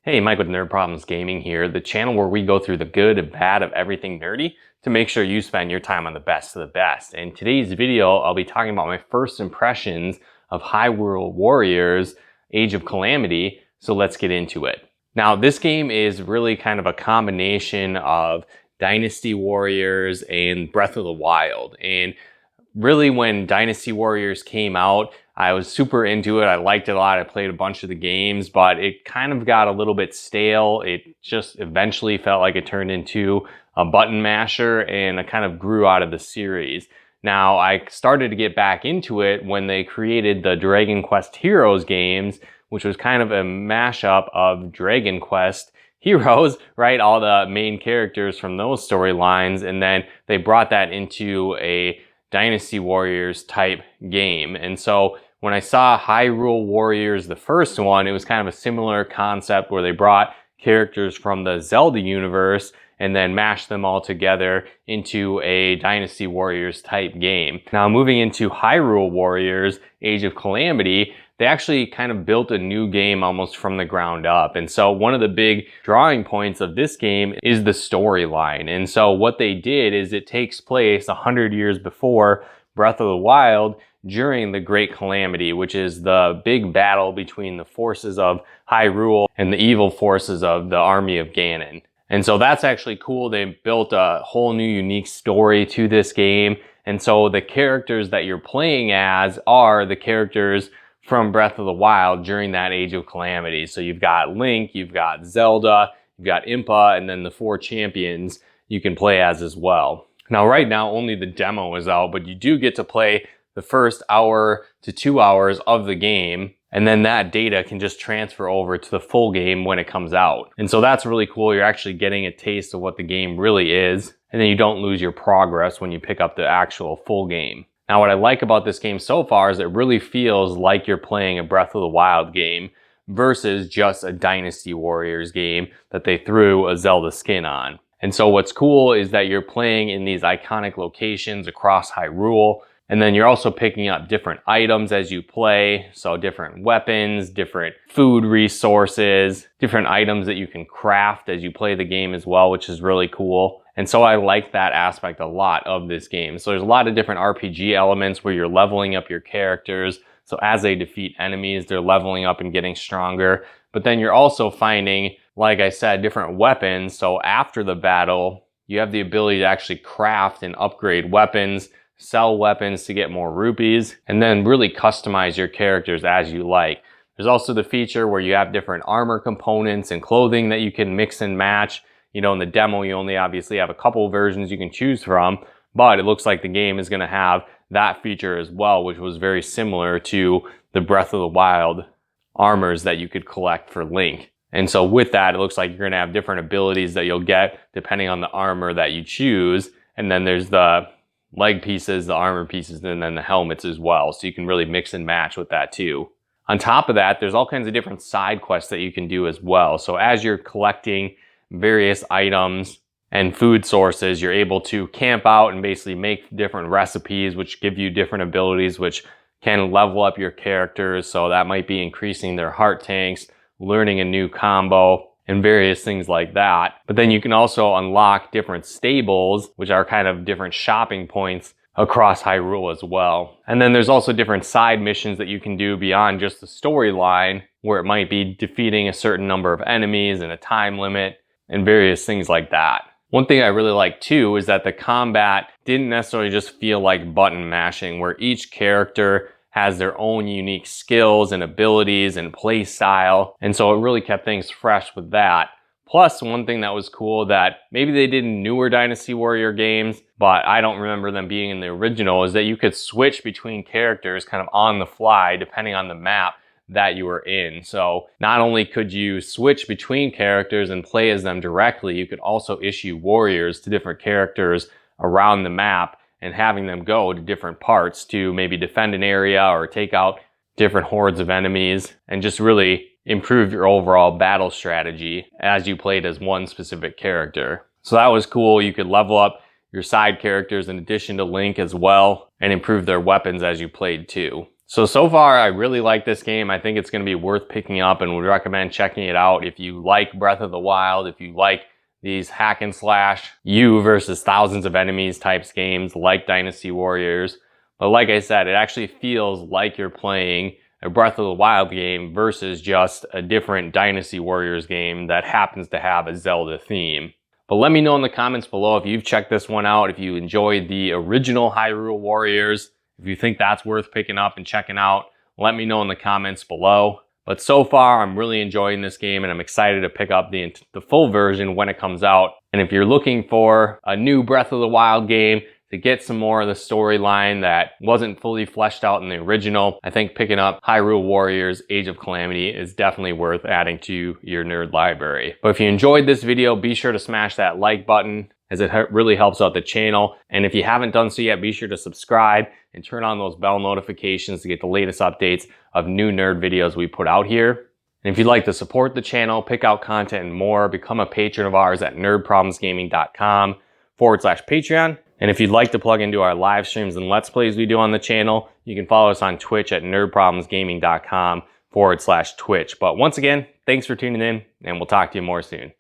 Hey, Mike with Nerd Problems Gaming here, the channel where we go through the good and bad of everything nerdy to make sure you spend your time on the best of the best. In today's video, I'll be talking about my first impressions of Hyrule Warriors, Age of Calamity, so let's get into it. Now, this game is really kind of a combination of Dynasty Warriors and Breath of the Wild. And really, when Dynasty Warriors came out, I was super into it. I liked it a lot. I played a bunch of the games, but it kind of got a little bit stale. It just eventually felt like it turned into a button masher, and it kind of grew out of the series. Now, I started to get back into it when they created the Dragon Quest Heroes games, which was kind of a mashup of Dragon Quest Heroes, right? All the main characters from those storylines, and then they brought that into a Dynasty Warriors type game. And so when I saw Hyrule Warriors, the first one, it was kind of a similar concept where they brought characters from the Zelda universe and then mashed them all together into a Dynasty Warriors type game. Now, moving into Hyrule Warriors, Age of Calamity, they actually kind of built a new game almost from the ground up. And so one of the big drawing points of this game is the storyline. And so what they did is it takes place 100 years before Breath of the Wild during the Great Calamity, which is the big battle between the forces of Hyrule and the evil forces of the army of Ganon. And so that's actually cool. They built a whole new unique story to this game. And so the characters that you're playing as are the characters from Breath of the Wild during that Age of Calamity. So you've got Link, you've got Zelda, you've got Impa, and then the 4 champions you can play as well. Now, right now, only the demo is out, but you do get to play the first hour to 2 hours of the game, and then that data can just transfer over to the full game when it comes out. And so that's really cool. You're actually getting a taste of what the game really is, and then you don't lose your progress when you pick up the actual full game. Now, what I like about this game so far is it really feels like you're playing a Breath of the Wild game versus just a Dynasty Warriors game that they threw a Zelda skin on. And so what's cool is that you're playing in these iconic locations across Hyrule, and then you're also picking up different items as you play. So different weapons, different food resources, different items that you can craft as you play the game as well, which is really cool. And so I like that aspect a lot of this game. So there's a lot of different RPG elements where you're leveling up your characters. So as they defeat enemies, they're leveling up and getting stronger. But then you're also finding, like I said, different weapons. So after the battle, you have the ability to actually craft and upgrade weapons, sell weapons to get more rupees, and then really customize your characters as you like. There's also the feature where you have different armor components and clothing that you can mix and match. You know, in the demo, you only obviously have a couple versions you can choose from, but it looks like the game is going to have that feature as well, which was very similar to the Breath of the Wild armors that you could collect for Link. And so with that, it looks like you're going to have different abilities that you'll get depending on the armor that you choose. And then there's the leg pieces, the armor pieces, and then the helmets as well. So you can really mix and match with that too. On top of that, there's all kinds of different side quests that you can do as well. So as you're collecting various items and food sources, you're able to camp out and basically make different recipes, which give you different abilities, which can level up your characters. So that might be increasing their heart tanks, learning a new combo, and various things like that. But then you can also unlock different stables, which are kind of different shopping points across Hyrule as well. And then there's also different side missions that you can do beyond just the storyline, where it might be defeating a certain number of enemies and a time limit and various things like that. One thing I really like too is that the combat didn't necessarily just feel like button mashing, where each character has their own unique skills and abilities and play style. And so it really kept things fresh with that. Plus, one thing that was cool that maybe they did in newer Dynasty Warrior games, but I don't remember them being in the original, is that you could switch between characters kind of on the fly depending on the map that you were in. So not only could you switch between characters and play as them directly, you could also issue warriors to different characters around the map and having them go to different parts to maybe defend an area or take out different hordes of enemies and just really improve your overall battle strategy as you played as one specific character. So that was cool. You could level up your side characters in addition to Link as well and improve their weapons as you played too. So far, I really like this game. I think it's going to be worth picking up and would recommend checking it out if you like Breath of the Wild, if you like these hack and slash, you versus thousands of enemies types games like Dynasty Warriors. But like I said, it actually feels like you're playing a Breath of the Wild game versus just a different Dynasty Warriors game that happens to have a Zelda theme. But let me know in the comments below if you've checked this one out, if you enjoyed the original Hyrule Warriors. If you think that's worth picking up and checking out, let me know in the comments below. But so far, I'm really enjoying this game and I'm excited to pick up the full version when it comes out. And if you're looking for a new Breath of the Wild game to get some more of the storyline that wasn't fully fleshed out in the original, I think picking up Hyrule Warriors Age of Calamity is definitely worth adding to your nerd library. But if you enjoyed this video, be sure to smash that like button, as it really helps out the channel. And if you haven't done so yet, be sure to subscribe and turn on those bell notifications to get the latest updates of new nerd videos we put out here. And if you'd like to support the channel, pick out content and more, become a patron of ours at nerdproblemsgaming.com/Patreon. And if you'd like to plug into our live streams and Let's Plays we do on the channel, you can follow us on Twitch at nerdproblemsgaming.com/Twitch. But once again, thanks for tuning in and we'll talk to you more soon.